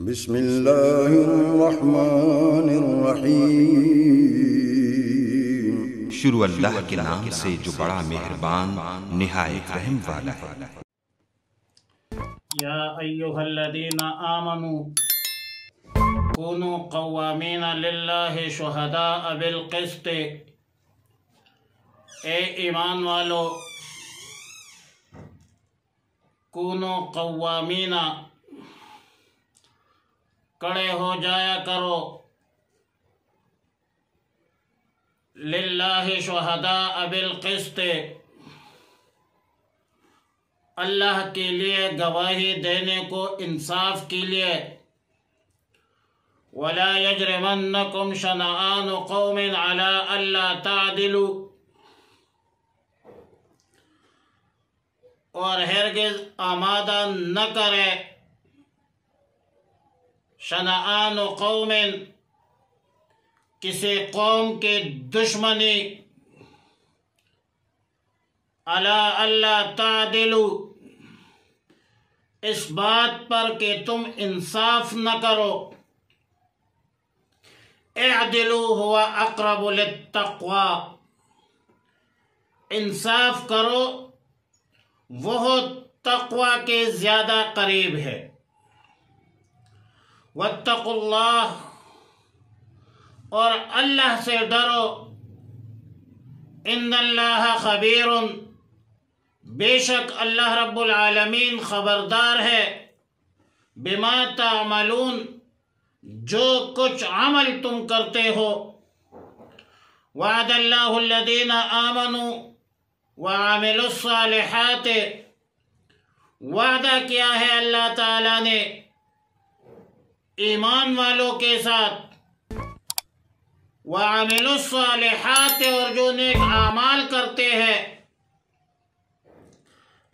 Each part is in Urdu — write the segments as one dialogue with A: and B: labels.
A: بسم اللہ الرحمن الرحیم۔
B: شروع اللہ کے نام سے جو بڑا مہربان نہایت رحم والا ہے۔
C: یا ایہا الذین آمنوا کونوا قوامین للہ شہداء بالقسط، اے ایمان والو کونوا قوامین، کڑے ہو جایا کرو، للہ شہداء بالقسط، اللہ کے لیے گواہی دینے کو انصاف کے لیے، ولا یجرمنکم شنآن قوم علی الا تعدلوا، اور ہرگز آمادہ نہ کرے شنآن قوم، کسی قوم کی دشمنی، علی الا تعدلوا، اس بات پر کہ تم انصاف نہ کرو، اعدلوا هو اقرب للتقوی، انصاف کرو وہ تقوی کے زیادہ قریب ہے، واتقوا اللہ، اور اللہ سے ڈرو، ان اللہ خبیر، بے شک اللہ رب العالمین خبردار ہے، بما تعملون، جو کچھ عمل تم کرتے ہو، وعد اللہ الذین آمنوا وعملوا الصالحات، وعدہ کیا ہے اللہ تعالیٰ نے ایمان والوں کے ساتھ، وعملوا الصالحات، اور جو نیک اعمال کرتے ہیں،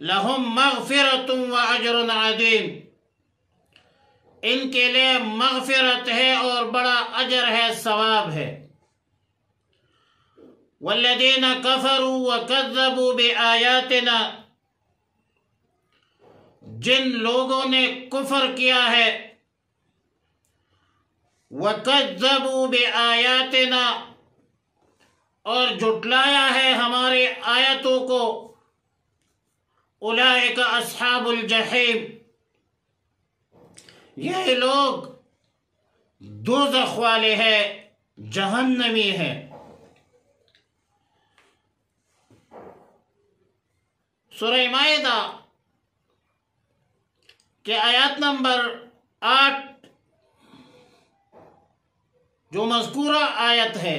C: لہم مغفرۃ واجر عظیم، ان کے لیے مغفرت ہے اور بڑا اجر ہے، ثواب ہے، والذین کفروا وکذبوا بآیاتنا، جن لوگوں نے کفر کیا ہے، وکذبوا بآیاتنا، اور جھٹلایا ہے ہماری آیتوں کو، اولئک اصحاب الجحیم، یہ لوگ دوزخ والے ہیں، جہنمی ہیں۔ سورہ مائدہ کے آیات نمبر 8 جو مذکورہ آیت ہے،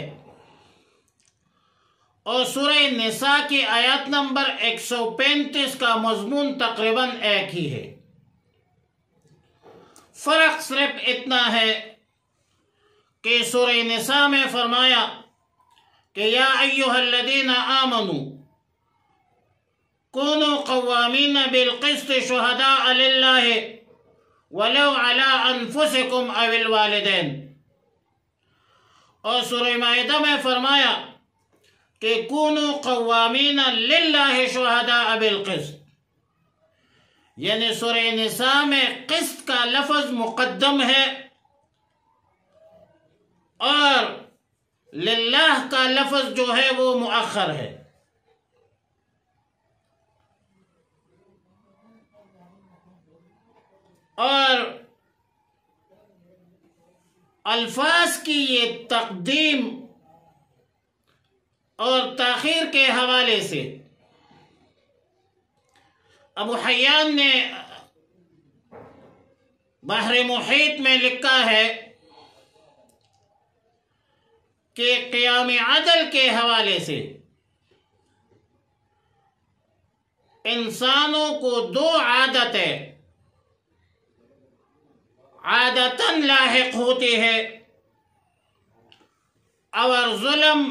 C: اور سورہ نساء کی آیات نمبر 135 کا مضمون تقریباً ایک ہی ہے، فرق صرف اتنا ہے کہ سورہ نساء میں فرمایا کہ یا ایہا الذین آمنوا کونوا قوامین بالقسط شہداء للہ ولو علی انفسکم او الوالدین، اور سورہ مائدہ میں فرمایا کہ کونوا قوامین للہ شہداء بالقسط، یعنی سورہ نساء میں قسط کا لفظ مقدم ہے اور للہ کا لفظ جو ہے وہ مؤخر ہے، اور الفاظ کی یہ تقدیم اور تاخیر کے حوالے سے ابو حیان نے بحر محیط میں لکھا ہے کہ قیام عدل کے حوالے سے انسانوں کو دو عادتیں عادتاً لاحق ہوتی ہے، اور ظلم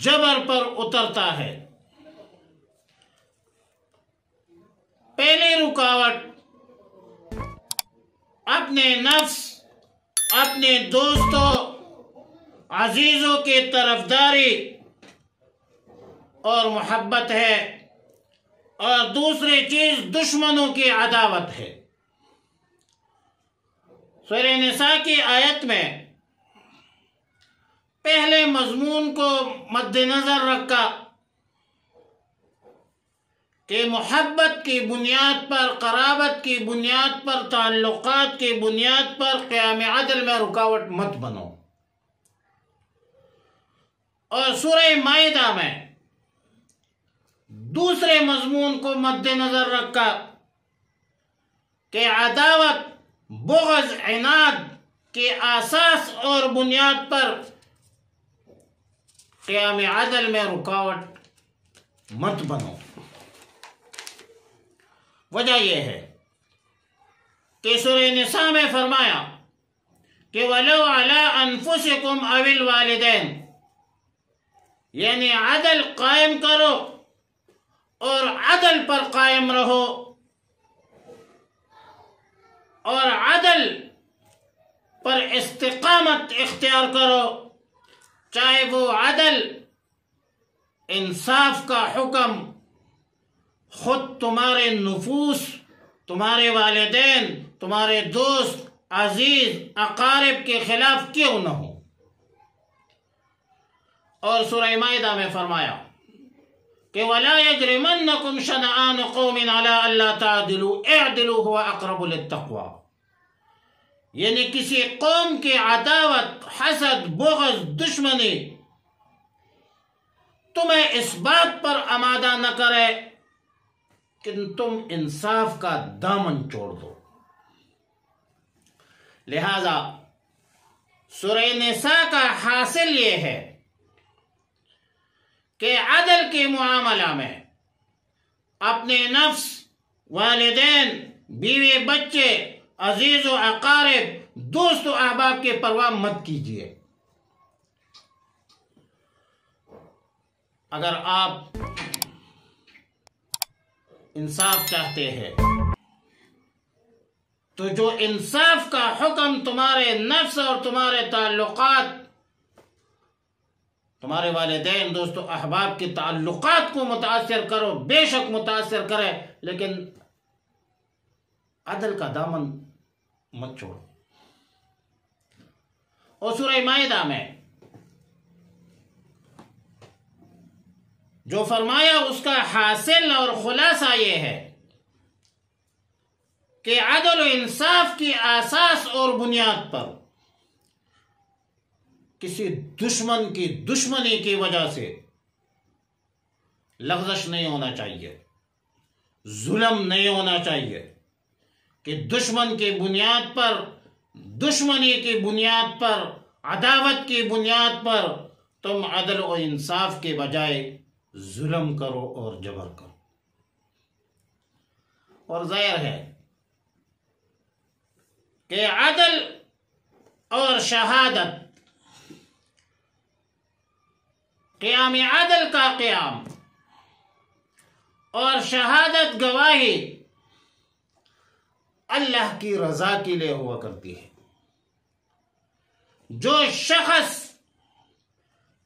C: جبر پر اترتا ہے۔ پہلی رکاوٹ اپنے نفس، اپنے دوستوں، عزیزوں کی طرفداری اور محبت ہے، اور دوسری چیز دشمنوں کی عداوت ہے۔ سورہ نساء کی آیت میں پہلے مضمون کو مد نظر رکھا کہ محبت کی بنیاد پر، قرابت کی بنیاد پر، تعلقات کی بنیاد پر قیام عدل میں رکاوٹ مت بنو۔ اور سورہ مائدہ میں دوسرے مضمون کو مد نظر رکھا کہ عداوت، بغض، عناد کے اساس اور بنیاد پر قیام عدل میں رکاوٹ مت بنو۔ وجہ یہ ہے کہ سورہ نساء میں فرمایا کہ وَلَوْ عَلَىٰ أَنفُسِكُمْ أَوِ الْوَالِدَيْنِ، یعنی عدل قائم کرو اور عدل پر قائم رہو، اور عدل پر استقامت اختیار کرو، چاہے وہ عدل انصاف کا حکم خود تمہارے نفوس، تمہارے والدین، تمہارے دوست، عزیز، اقارب کے خلاف کیوں نہ ہو۔ اور سورہ مائدہ میں فرمایا کہ وَلَا يَجْرِمَنَّكُمْ شَنَآنُ قَوْمٍ عَلَىٰ أَلَّا تَعْدِلُوا اعْدِلُوا هُوَ أَقْرَبُ لِلتَّقْوَىٰ، یعنی کسی قوم کی عداوت، حسد، بغض، دشمنی تمہیں اس بات پر آمادہ نہ کرے کہ تم انصاف کا دامن چھوڑ دو۔ لہذا سورہ نساء کا حاصل یہ ہے کہ عدل کے معاملہ میں اپنے نفس، والدین، بیوی، بچے، عزیز و اقارب، دوست و احباب کی پرواہ مت کیجیے۔ اگر آپ انصاف چاہتے ہیں تو جو انصاف کا حکم تمہارے نفس اور تمہارے تعلقات، تمہارے والدین، دوست و احباب کے تعلقات کو متاثر کرو، بے شک متاثر کرے، لیکن عدل کا دامن مت چھوڑو۔ اور سورہ مائدہ میں جو فرمایا اس کا حاصل اور خلاصہ یہ ہے کہ عدل و انصاف کی اساس اور بنیاد پر کسی دشمن کی دشمنی کی وجہ سے لغزش نہیں ہونا چاہیے، ظلم نہیں ہونا چاہیے، کہ دشمن کی بنیاد پر، دشمنی کی بنیاد پر، عداوت کی بنیاد پر تم عدل و انصاف کے بجائے ظلم کرو اور جبر کرو۔ اور ظاہر ہے کہ عدل اور شہادت، قیام عدل کا قیام اور شہادت گواہی اللہ کی رضا کے لیے ہوا کرتی ہے۔ جو شخص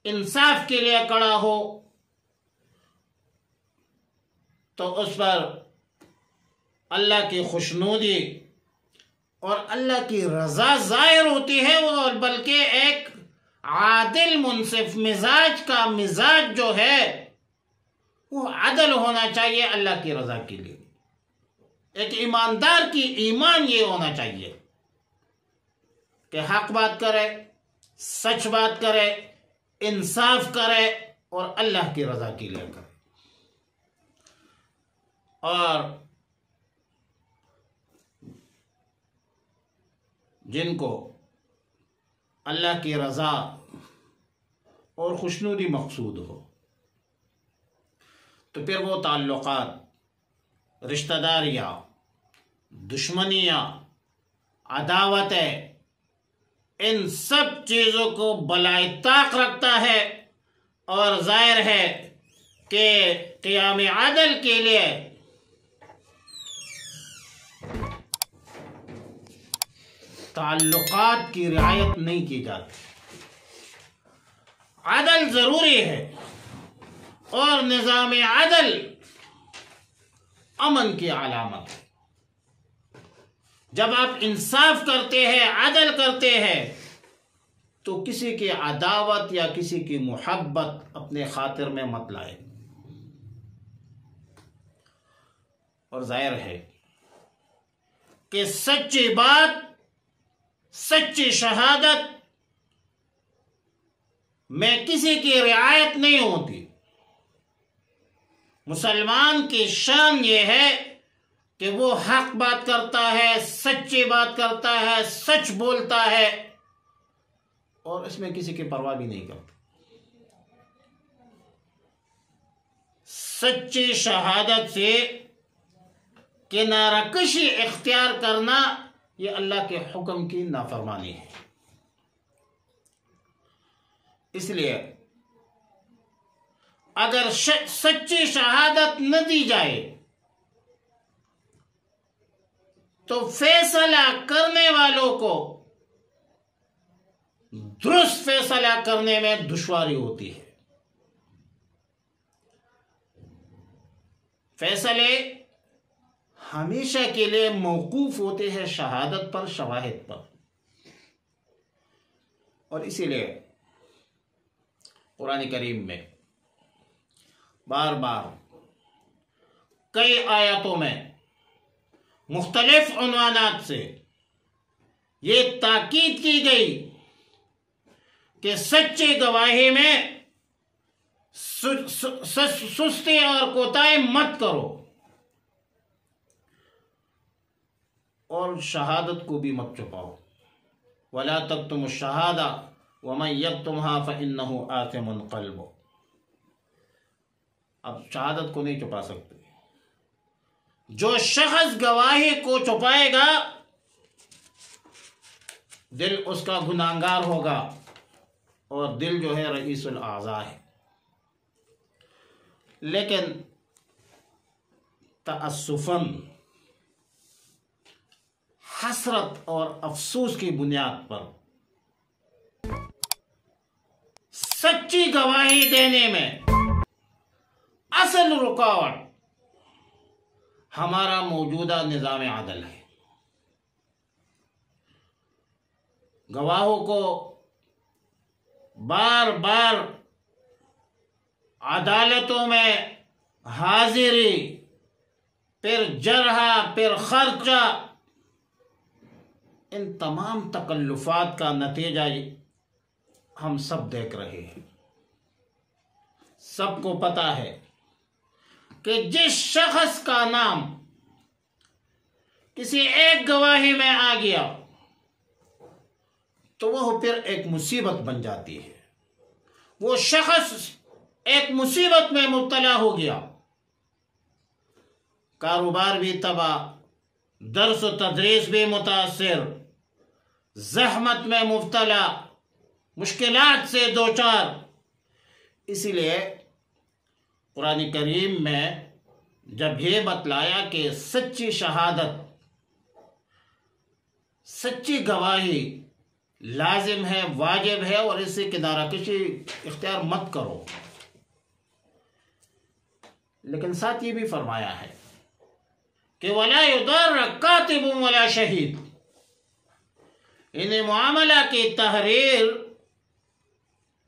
C: انصاف کے لیے کھڑا ہو تو اس پر اللہ کی خوشنودی اور اللہ کی رضا ظاہر ہوتی ہے، اور بلکہ ایک عادل منصف مزاج کا مزاج جو ہے وہ عدل ہونا چاہیے اللہ کی رضا کے لیے۔ ایک ایماندار کی ایمان یہ ہونا چاہیے کہ حق بات کرے، سچ بات کرے، انصاف کرے اور اللہ کی رضا کے لیے کرے۔ اور جن کو اللہ کی رضا اور خوشنودی مقصود ہو تو پھر وہ تعلقات، رشتہ داریاں، دشمنیاں، عداوتیں، ان سب چیزوں کو بالائے طاق رکھتا ہے، اور ظاہر ہے کہ قیام عدل کے لیے تعلقات کی رعایت نہیں کی جاتی۔ عدل ضروری ہے، اور نظام عدل امن کی علامت ہے۔ جب آپ انصاف کرتے ہیں، عدل کرتے ہیں، تو کسی کی عداوت یا کسی کی محبت اپنے خاطر میں مت لائے. اور ظاہر ہے کہ سچی بات، سچی شہادت میں کسی کی رعایت نہیں ہوتی. مسلمان کی شان یہ ہے کہ وہ حق بات کرتا ہے، سچی بات کرتا ہے، سچ بولتا ہے، اور اس میں کسی کی پرواہ بھی نہیں کرتا. سچی شہادت سے کنارہ کشی اختیار کرنا یہ اللہ کے حکم کی نافرمانی ہے. اس لیے اگر سچی شہادت نہ دی جائے تو فیصلہ کرنے والوں کو درست فیصلہ کرنے میں دشواری ہوتی ہے. فیصلے ہمیشہ کے لیے موقوف ہوتے ہیں شہادت پر، شواہد پر. اور اسی لیے قرآن کریم میں بار بار کئی آیاتوں میں مختلف عنوانات سے یہ تاکید کی گئی کہ سچی گواہی میں سستی اور کوتاہی مت کرو، اور شہادت کو بھی مت چھپاؤ. وَلَا تَكْتُمُوا الشَّهَادَةَ وَمَنْ يَكْتُمْهَا فَإِنَّهُ آثِمٌ قَلْبُهُ. اب شہادت کو نہیں چھپا سکتے. جو شخص گواہی کو چھپائے گا دل اس کا گناہگار ہوگا، اور دل جو ہے رئیس الاعضاء ہے. لیکن تأسفاً، حسرت اور افسوس کی بنیاد پر سچی گواہی دینے میں اصل رکاوٹ ہمارا موجودہ نظام عدل ہے. گواہوں کو بار بار عدالتوں میں حاضری، پھر جرح، پھر خرچہ، ان تمام تکلفات کا نتیجہ ہم سب دیکھ رہے ہیں. سب کو پتا ہے کہ جس شخص کا نام کسی ایک گواہی میں آ گیا تو وہ پھر ایک مصیبت بن جاتی ہے. وہ شخص ایک مصیبت میں مبتلا ہو گیا، کاروبار بھی تباہ، درس و تدریس بھی متاثر، زحمت میں مبتلا، مشکلات سے دوچار. اسی لیے قرآن کریم میں جب یہ بتلایا کہ سچی شہادت، سچی گواہی لازم ہے، واجب ہے، اور اس سے کنارہ کشی اختیار مت کرو، لیکن ساتھ یہ بھی فرمایا ہے کہ وَلَا يُضَرَّ كَاتِبٌ وَلَا شَهِيدٌ. انہیں معاملہ کی تحریر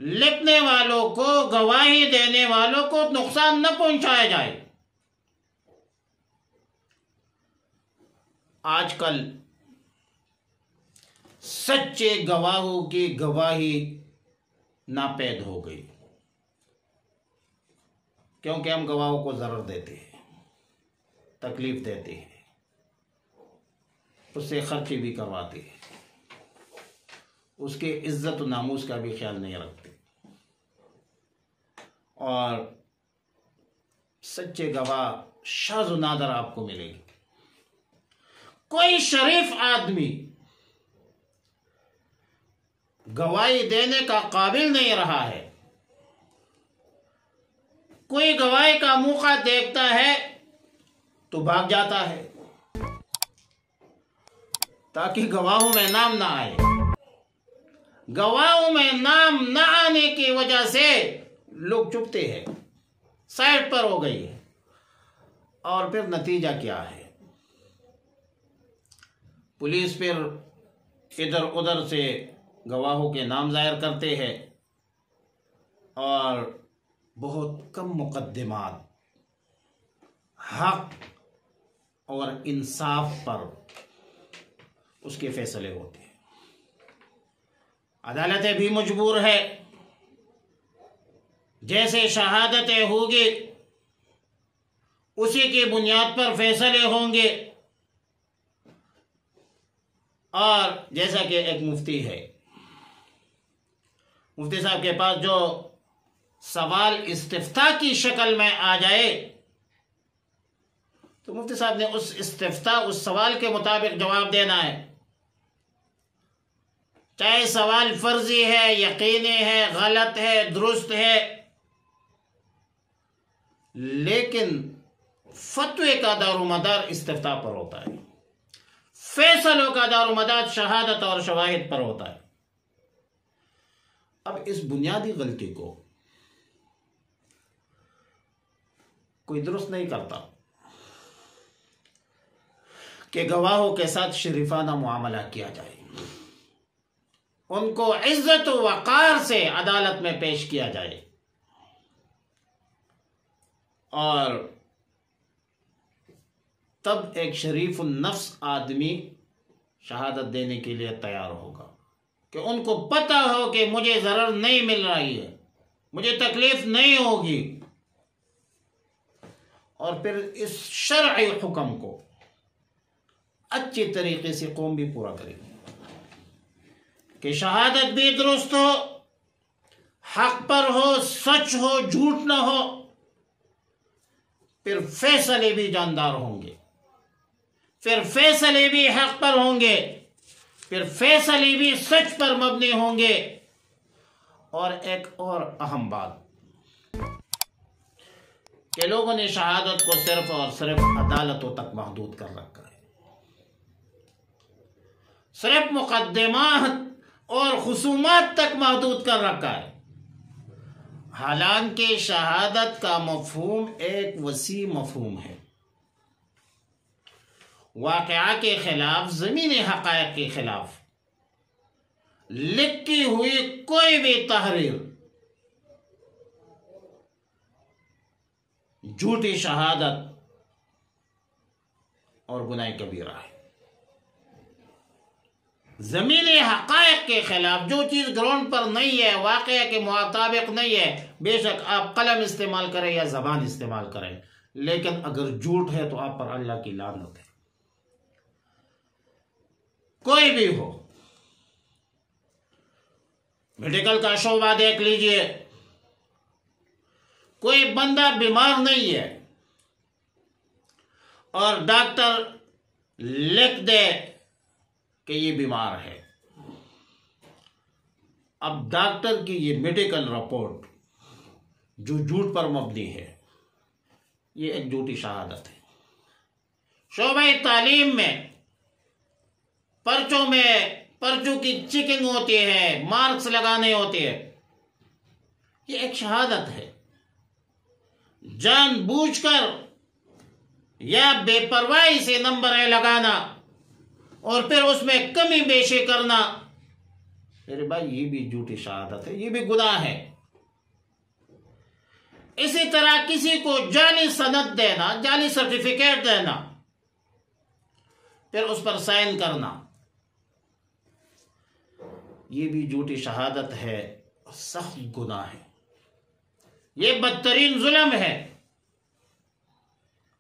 C: لکھنے والوں کو، گواہی دینے والوں کو نقصان نہ پہنچایا جائے. آج کل سچے گواہوں کی گواہی ناپید ہو گئی، کیونکہ ہم گواہوں کو ضرر دیتے ہیں، تکلیف دیتے ہیں، اس سے خرچی بھی کرواتے ہیں، اس کے عزت و ناموس کا بھی خیال نہیں رکھتے. اور سچے گواہ شاذ و نادر آپ کو ملے گی. کوئی شریف آدمی گواہی دینے کا قابل نہیں رہا ہے. کوئی گواہی کا موقع دیکھتا ہے تو بھاگ جاتا ہے تاکہ گواہوں میں نام نہ آئے. گواہوں میں نام نہ آنے کی وجہ سے لوگ چپتے ہیں، سائڈ پر ہو گئی ہے. اور پھر نتیجہ کیا ہے؟ پولیس پھر ادھر ادھر سے گواہوں کے نام ظاہر کرتے ہیں اور بہت کم مقدمات حق اور انصاف پر اس کے فیصلے ہوتے ہیں۔ عدالتیں بھی مجبور ہے، جیسے شہادتیں ہوگی اسی کی بنیاد پر فیصلے ہوں گے۔ اور جیسا کہ ایک مفتی ہے، مفتی صاحب کے پاس جو سوال استفتاء کی شکل میں آ جائے تو مفتی صاحب نے اس استفتاء، اس سوال کے مطابق جواب دینا ہے، چاہے سوال فرضی ہے، یقینی ہے، غلط ہے، درست ہے، لیکن فتوے کا دار و مدار استفتاء پر ہوتا ہے، فیصلوں کا دار و مدار شہادت اور شواہد پر ہوتا ہے۔ اب اس بنیادی غلطی کو کوئی درست نہیں کرتا کہ گواہوں کے ساتھ شریفانہ معاملہ کیا جائے، ان کو عزت و وقار سے عدالت میں پیش کیا جائے اور تب ایک شریف النفس آدمی شہادت دینے کے لیے تیار ہوگا کہ ان کو پتہ ہو کہ مجھے ضرر نہیں مل رہی ہے، مجھے تکلیف نہیں ہوگی، اور پھر اس شرعی حکم کو اچھی طریقے سے قوم بھی پورا کرے گی کہ شہادت بھی درست ہو، حق پر ہو، سچ ہو، جھوٹ نہ ہو، پھر فیصلے بھی جاندار ہوں گے، پھر فیصلے بھی حق پر ہوں گے، پھر فیصلے بھی سچ پر مبنی ہوں گے۔ اور ایک اور اہم بات کہ لوگوں نے شہادت کو صرف اور صرف عدالتوں تک محدود کر رکھا ہے، صرف مقدمات اور خصومات تک محدود کر رکھا ہے، حالانکہ شہادت کا مفہوم ایک وسیع مفہوم ہے، واقعہ کے خلاف، زمینی حقائق کے خلاف لکھی ہوئی کوئی بھی تحریر جھوٹی شہادت اور گناہ کبیرہ ہے۔ زمینی حقائق کے خلاف جو چیز گراؤنڈ پر نہیں ہے، واقعہ کے مطابق نہیں ہے، بے شک آپ قلم استعمال کریں یا زبان استعمال کریں، لیکن اگر جھوٹ ہے تو آپ پر اللہ کی لعنت ہے۔ کوئی بھی ہو، میڈیکل کا شعبہ دیکھ لیجئے، کوئی بندہ بیمار نہیں ہے اور ڈاکٹر لکھ دے کہ یہ بیمار ہے، اب ڈاکٹر کی یہ میڈیکل رپورٹ جو جھوٹ پر مبنی ہے، یہ ایک جھوٹی شہادت ہے۔ شعبہ تعلیم میں پرچوں کی چیکنگ ہوتی ہے، مارکس لگانے ہوتے ہیں، یہ ایک شہادت ہے۔ جان بوجھ کر یا بے پرواہی سے نمبر لگانا اور پھر اس میں کمی بیشی کرنا، میرے بھائی یہ بھی جھوٹی شہادت ہے، یہ بھی گناہ ہے۔ اسی طرح کسی کو جعلی سند دینا، جعلی سرٹیفکیٹ دینا، پھر اس پر سائن کرنا، یہ بھی جھوٹی شہادت ہے، سخت گناہ ہے، یہ بدترین ظلم ہے۔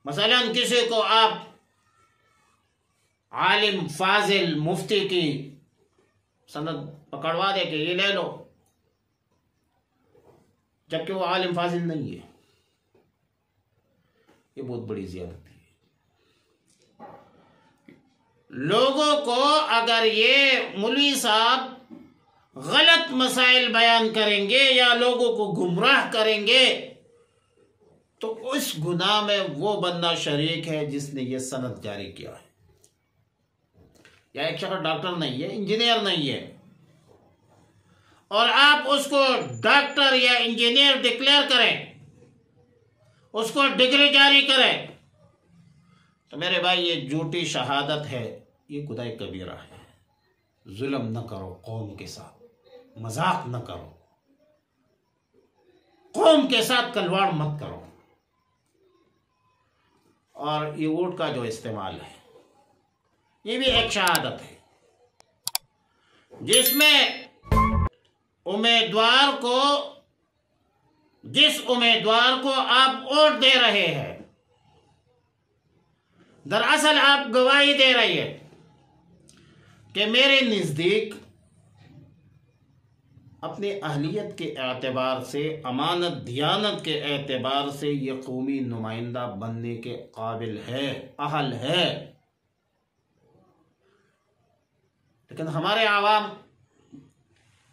C: مثلا کسی کو آپ عالم فاضل مفتی کی سند پکڑوا دے کہ یہ لے لو، جبکہ وہ عالم فاضل نہیں ہے، یہ بہت بڑی زیادتی ہے۔ لوگوں کو اگر یہ مولوی صاحب غلط مسائل بیان کریں گے یا لوگوں کو گمراہ کریں گے تو اس گناہ میں وہ بندہ شریک ہے جس نے یہ سند جاری کیا ہے۔ یا ایک شخص ڈاکٹر نہیں ہے، انجینئر نہیں ہے، اور آپ اس کو ڈاکٹر یا انجینئر ڈکلیئر کریں، اس کو ڈگری جاری کریں، تو میرے بھائی یہ جھوٹی شہادت ہے، یہ گناہ کبیرہ ہے۔ ظلم نہ کرو قوم کے ساتھ، مذاق نہ کرو، قوم کے ساتھ کلواڑ مت کرو۔ اور یہ ووٹ کا جو استعمال ہے یہ بھی ایک شہادت ہے، جس میں جس امیدوار کو آپ ووٹ دے رہے ہیں، دراصل آپ گواہی دے رہی ہے کہ میرے نزدیک اپنی اہلیت کے اعتبار سے، امانت دیانت کے اعتبار سے یہ قومی نمائندہ بننے کے قابل ہے، اہل ہے۔ لیکن ہمارے عوام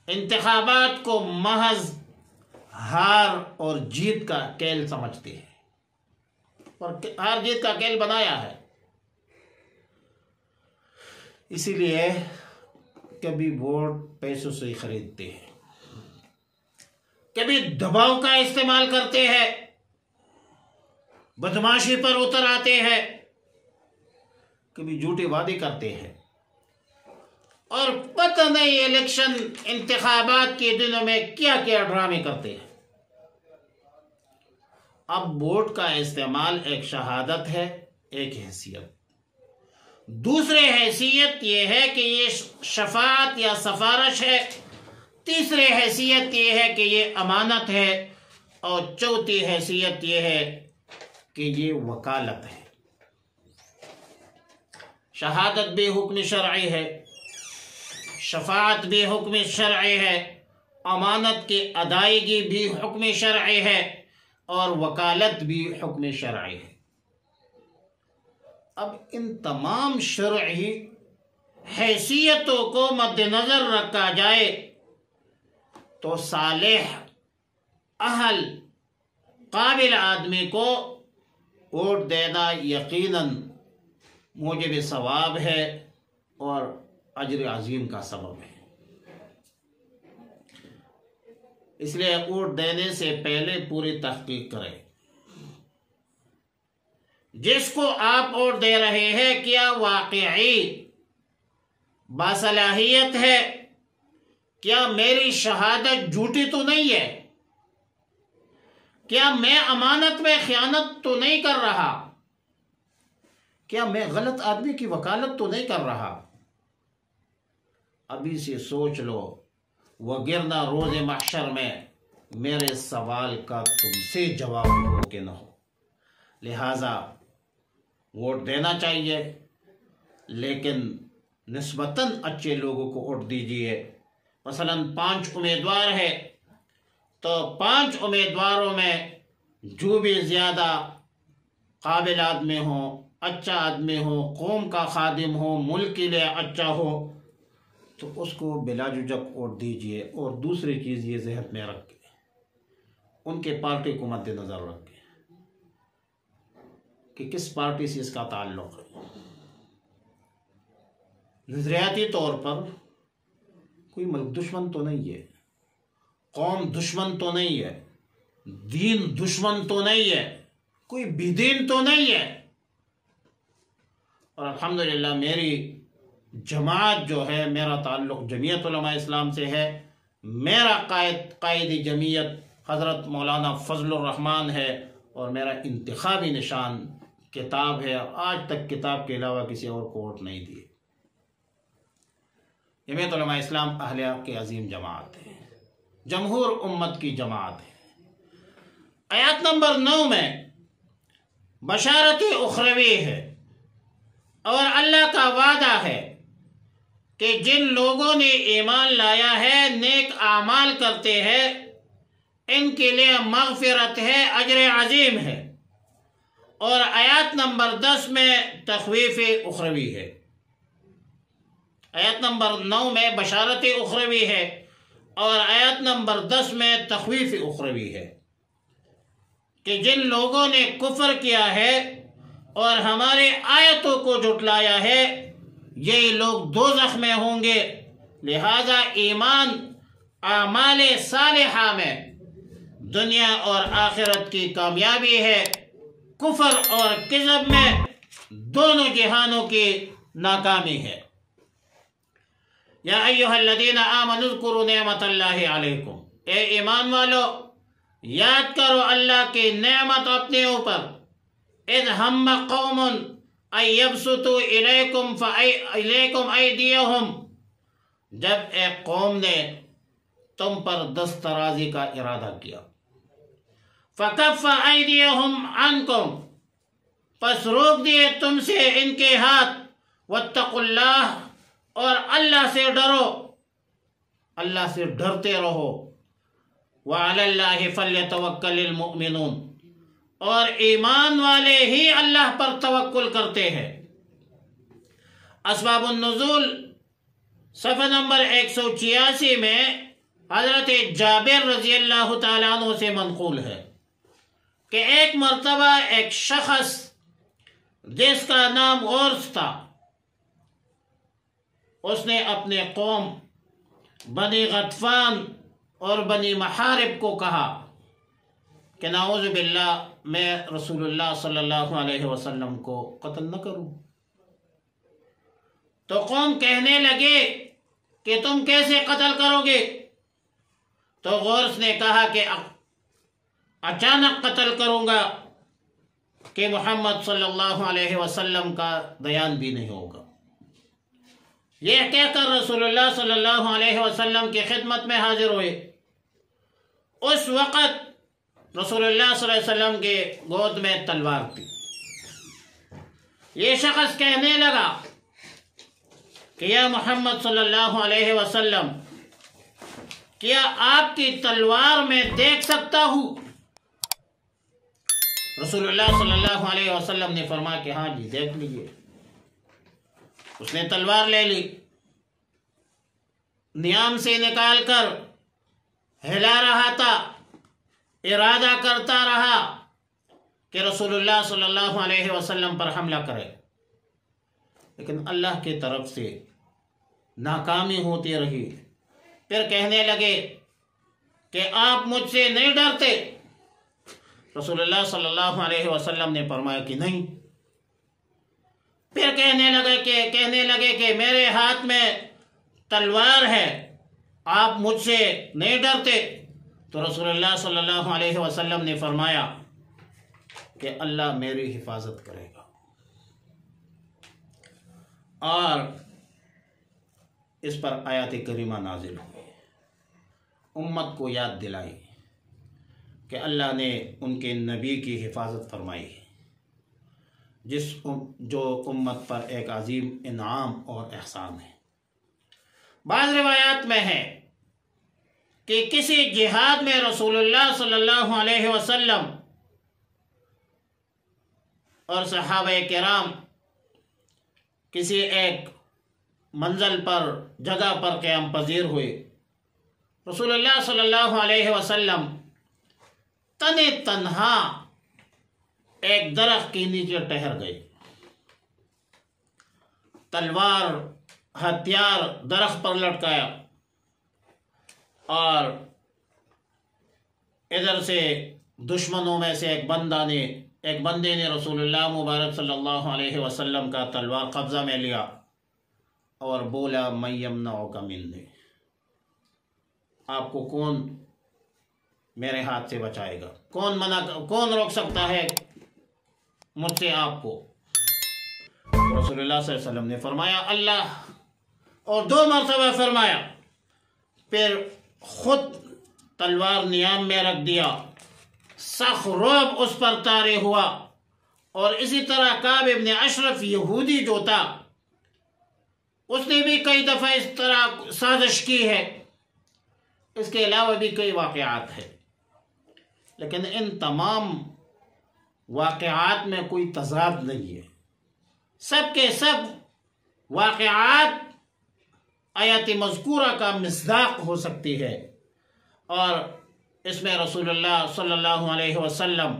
C: انتخابات کو محض ہار اور جیت کا کھیل سمجھتے ہیں، اور ہار جیت کا کھیل بنایا ہے۔ اسی لیے کبھی ووٹ پیسوں سے ہی خریدتے ہیں، کبھی دباؤ کا استعمال کرتے ہیں، بدماشی پر اتر آتے ہیں، کبھی جھوٹے وعدے کرتے ہیں، اور پتہ نہیں الیکشن انتخابات کے دنوں میں کیا کیا ڈرامے کرتے ہیں۔ اب ووٹ کا استعمال ایک شہادت ہے، ایک حیثیت۔ دوسرے حیثیت یہ ہے کہ یہ شفاعت یا سفارش ہے، تیسری حیثیت یہ ہے کہ یہ امانت ہے، اور چوتھی حیثیت یہ ہے کہ یہ وکالت ہے۔ شہادت بھی حکم شرعی ہے، شفاعت بھی حکم شرعی ہے، امانت کی ادائیگی بھی حکم شرعی ہے، اور وکالت بھی حکم شرعی ہے۔ اب ان تمام شرعی حیثیتوں کو مد نظر رکھا جائے تو صالح، اہل، قابل آدمی کو ووٹ دینا یقیناً موجب ثواب ہے اور اجر عظیم کا سبب ہے۔ اس لیے ووٹ دینے سے پہلے پوری تحقیق کریں۔ جس کو آپ ووٹ دے رہے ہیں کیا واقعی باصلاحیت ہے؟ کیا میری شہادت جھوٹی تو نہیں ہے؟ کیا میں امانت میں خیانت تو نہیں کر رہا؟ کیا میں غلط آدمی کی وکالت تو نہیں کر رہا؟ ابھی سے سوچ لو، وگرنہ روز محشر میں میرے سوال کا تم سے جواب ہو کہ نہ ہو۔ لہذا ووٹ دینا چاہیے، لیکن نسبتاً اچھے لوگوں کو ووٹ دیجیے۔ مثلا 5 امیدوار ہے تو 5 امیدواروں میں جو بھی زیادہ قابل آدمی ہو، اچھا آدمی ہو، قوم کا خادم ہو، ملک کے لیے اچھا ہو، تو اس کو بلا جھجک ووٹ دیجیے۔ اور دوسری چیز یہ ذہن میں رکھ کے ان کے پارٹی کو مد نظر رکھ کے کہ کس پارٹی سے اس کا تعلق ہے۔ نظریاتی طور پر کوئی ملک دشمن تو نہیں ہے، قوم دشمن تو نہیں ہے، دین دشمن تو نہیں ہے، کوئی بے دین تو نہیں ہے۔ اور الحمدللہ میری جماعت جو ہے، میرا تعلق جمعیت علماء اسلام سے ہے، میرا قائد جمعیت حضرت مولانا فضل الرحمان ہے، اور میرا انتخابی نشان کتاب ہے، اور آج تک کتاب کے علاوہ کسی اور کو ووٹ نہیں دیے۔ جمعیت علماء اسلام اہلیہ کی عظیم جماعت ہے، جمہور امت کی جماعت ہے۔ آیات نمبر 9 میں بشارت اخروی ہے، اور اللہ کا وعدہ ہے کہ جن لوگوں نے ایمان لایا ہے، نیک اعمال کرتے ہیں، ان کے لیے مغفرت ہے، اجر عظیم ہے۔ اور آیات نمبر 10 میں تخویف اخروی ہے۔ آیت نمبر 9 میں بشارت اخروی ہے، اور آیت نمبر 10 میں تخویف اخروی ہے کہ جن لوگوں نے کفر کیا ہے اور ہمارے آیتوں کو جھٹلایا ہے، یہی لوگ دوزخ میں ہوں گے۔ لہذا ایمان اعمال صالحہ میں دنیا اور آخرت کی کامیابی ہے، کفر اور کذب میں دونوں جہانوں کی ناکامی ہے۔ یا ایھا الذین آمنوا اذکروا نعمت اللہ علیکم، اے ایمان والو یاد کرو اللہ کی نعمت اپنے اوپر۔ اذ ہم قوم ان یبسطوا الیکم ایدیہم، جب ایک قوم نے تم پر دست درازی کا ارادہ کیا۔ فکف ایدیہم عنکم، پس روک دیے تم سے ان کے ہاتھ۔ واتقوا اللہ، اور اللہ سے ڈرو، اللہ سے ڈرتے رہو۔ وعلی اللہ فلیتوکل المؤمنون، اور ایمان والے ہی اللہ پر توکل کرتے ہیں۔ اسباب النزول صفحہ نمبر 186 میں حضرت جابر رضی اللہ تعالیٰ عنہ سے منقول ہے کہ ایک مرتبہ ایک شخص جس کا نام غورث تھا، اس نے اپنے قوم بنی غطفان اور بنی محارب کو کہا کہ نعوذ باللہ میں رسول اللہ صلی اللہ علیہ وسلم کو قتل نہ کروں۔ تو قوم کہنے لگے کہ تم کیسے قتل کرو گے؟ تو غورث نے کہا کہ اچانک قتل کروں گا کہ محمد صلی اللہ علیہ وسلم کا دیان بھی نہیں ہوگا۔ یہ کہہ کر رسول اللہ صلی اللہ علیہ وسلم کی خدمت میں حاضر ہوئے۔ اس وقت رسول اللہ صلی اللہ علیہ وسلم کے گود میں تلوار تھی۔ یہ شخص کہنے لگا کہ یا محمد صلی اللہ علیہ وسلم، کیا آپ کی تلوار میں دیکھ سکتا ہوں؟ رسول اللہ صلی اللہ علیہ وسلم نے فرمایا کہ ہاں جی دیکھ لیجئے۔ اس نے تلوار لے لی، نیام سے نکال کر ہلا رہا تھا، ارادہ کرتا رہا کہ رسول اللہ صلی اللہ علیہ وسلم پر حملہ کرے، لیکن اللہ کی طرف سے ناکامی ہوتی رہی۔ پھر کہنے لگے کہ آپ مجھ سے نہیں ڈرتے؟ رسول اللہ صلی اللہ علیہ وسلم نے فرمایا کہ نہیں۔ پھر کہنے لگے کہ میرے ہاتھ میں تلوار ہے، آپ مجھ سے نہیں ڈرتے؟ تو رسول اللہ صلی اللہ علیہ وسلم نے فرمایا کہ اللہ میری حفاظت کرے گا، اور اس پر آیات کریمہ نازل ہوئی، امت کو یاد دلائی کہ اللہ نے ان کے نبی کی حفاظت فرمائی، جو امت پر ایک عظیم انعام اور احسان ہے۔ بعض روایات میں ہے کہ کسی جہاد میں رسول اللہ صلی اللہ علیہ وسلم اور صحابہ کرام کسی ایک منزل پر، جگہ پر قیام پذیر ہوئے۔ رسول اللہ صلی اللہ علیہ وسلم تنہا ایک درخت کے نیچے ٹہر گئے، تلوار ہتھیار درخت پر لٹکایا، اور ادھر سے دشمنوں میں سے ایک بندے نے رسول اللہ مبارک صلی اللہ علیہ وسلم کا تلوار قبضہ میں لیا اور بولا من یمنعک منی، آپ کو کون میرے ہاتھ سے بچائے گا؟ کون روک سکتا ہے مجھ سے آپ کو؟ رسول اللہ صلی اللہ علیہ وسلم نے فرمایا اللہ، اور 2 مرتبہ فرمایا، پھر خود تلوار نیام میں رکھ دیا، سخت رعب اس پر طاری ہوا۔ اور اسی طرح کعب ابن اشرف یہودی جو تھا، اس نے بھی کئی دفعہ اس طرح سازش کی ہے، اس کے علاوہ بھی کئی واقعات ہیں، لیکن ان تمام واقعات میں کوئی تضاد نہیں ہے، سب کے سب واقعات آیات مذکورہ کا مصداق ہو سکتی ہے، اور اس میں رسول اللہ صلی اللہ علیہ وسلم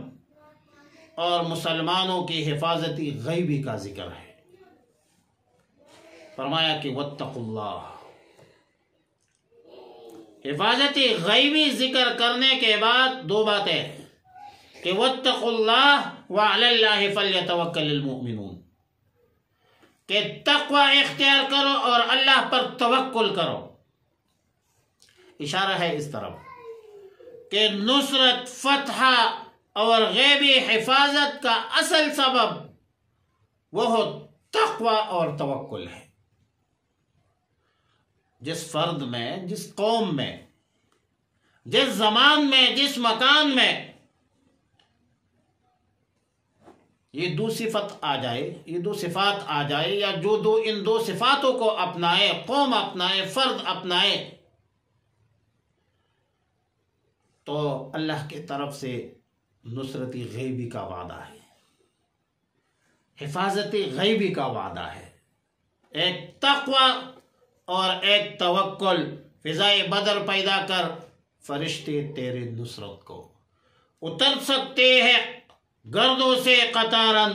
C: اور مسلمانوں کی حفاظتی غیبی کا ذکر ہے۔ فرمایا کہ واتقوا اللہ، حفاظتی غیبی ذکر کرنے کے بعد 2 باتیں کہ واتقوا اللہ وعلی اللہ فلیتوکل المؤمنون، کہ تقوی اختیار کرو اور اللہ پر توکل کرو۔ اشارہ ہے اس طرف کہ نصرت، فتح اور غیبی حفاظت کا اصل سبب وہ تقوی اور توکل ہے۔ جس فرد میں، جس قوم میں، جس زمان میں، جس مکان میں یہ دو صفت آ جائے، یہ دو صفات آ جائے، یا جو ان دو صفاتوں کو اپنائے، قوم اپنائے، فرد اپنائے، تو اللہ کی طرف سے نصرتی غیبی کا وعدہ ہے، حفاظتی غیبی کا وعدہ ہے۔ ایک تقوی اور ایک توکل، فضائے بدر پیدا کر، فرشتے تیرے نصرت کو اتر سکتے ہیں گردوں سے قطارن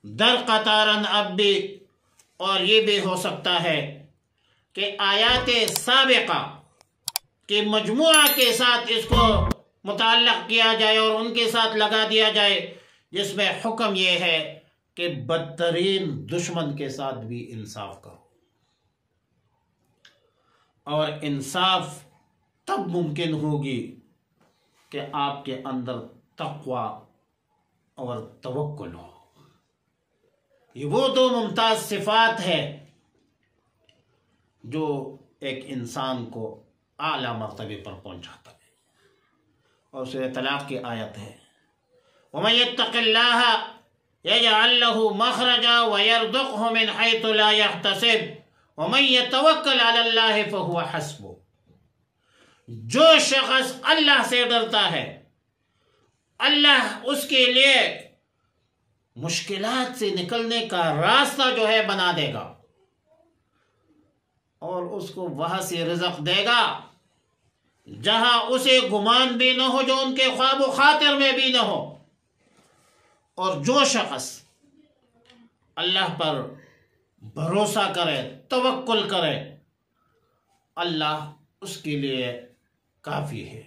C: در قطارن اب بھی، اور یہ بھی ہو سکتا ہے کہ آیات سابقہ کے مجموعہ کے ساتھ اس کو متعلق کیا جائے اور ان کے ساتھ لگا دیا جائے، جس میں حکم یہ ہے کہ بدترین دشمن کے ساتھ بھی انصاف کرو، اور انصاف تب ممکن ہوگی کہ آپ کے اندر تقوی اور توکل ہو۔ یہ وہ دو ممتاز صفات ہے جو ایک انسان کو اعلیٰ مرتبے پر پہنچاتا ہے۔ اور سورہ طلاق کی آیت ہے وَمَن يَتَّقِ اللَّهَ يَجْعَل لَّهُ مَخْرَجًا وَيَرْزُقْهُ مِنْ حَيْثُ لَا يَحْتَسِبُ وَمَن يَتَوَكَّلْ عَلَى اللَّهِ فَهُوَ حَسْبُهُ۔ جو شخص اللہ سے ڈرتا ہے، اللہ اس کے لیے مشکلات سے نکلنے کا راستہ جو ہے بنا دے گا، اور اس کو وہاں سے رزق دے گا جہاں اسے گمان بھی نہ ہو، جو ان کے خواب و خاطر میں بھی نہ ہو۔ اور جو شخص اللہ پر بھروسہ کرے، توکل کرے، اللہ اس کے لیے کافی ہے۔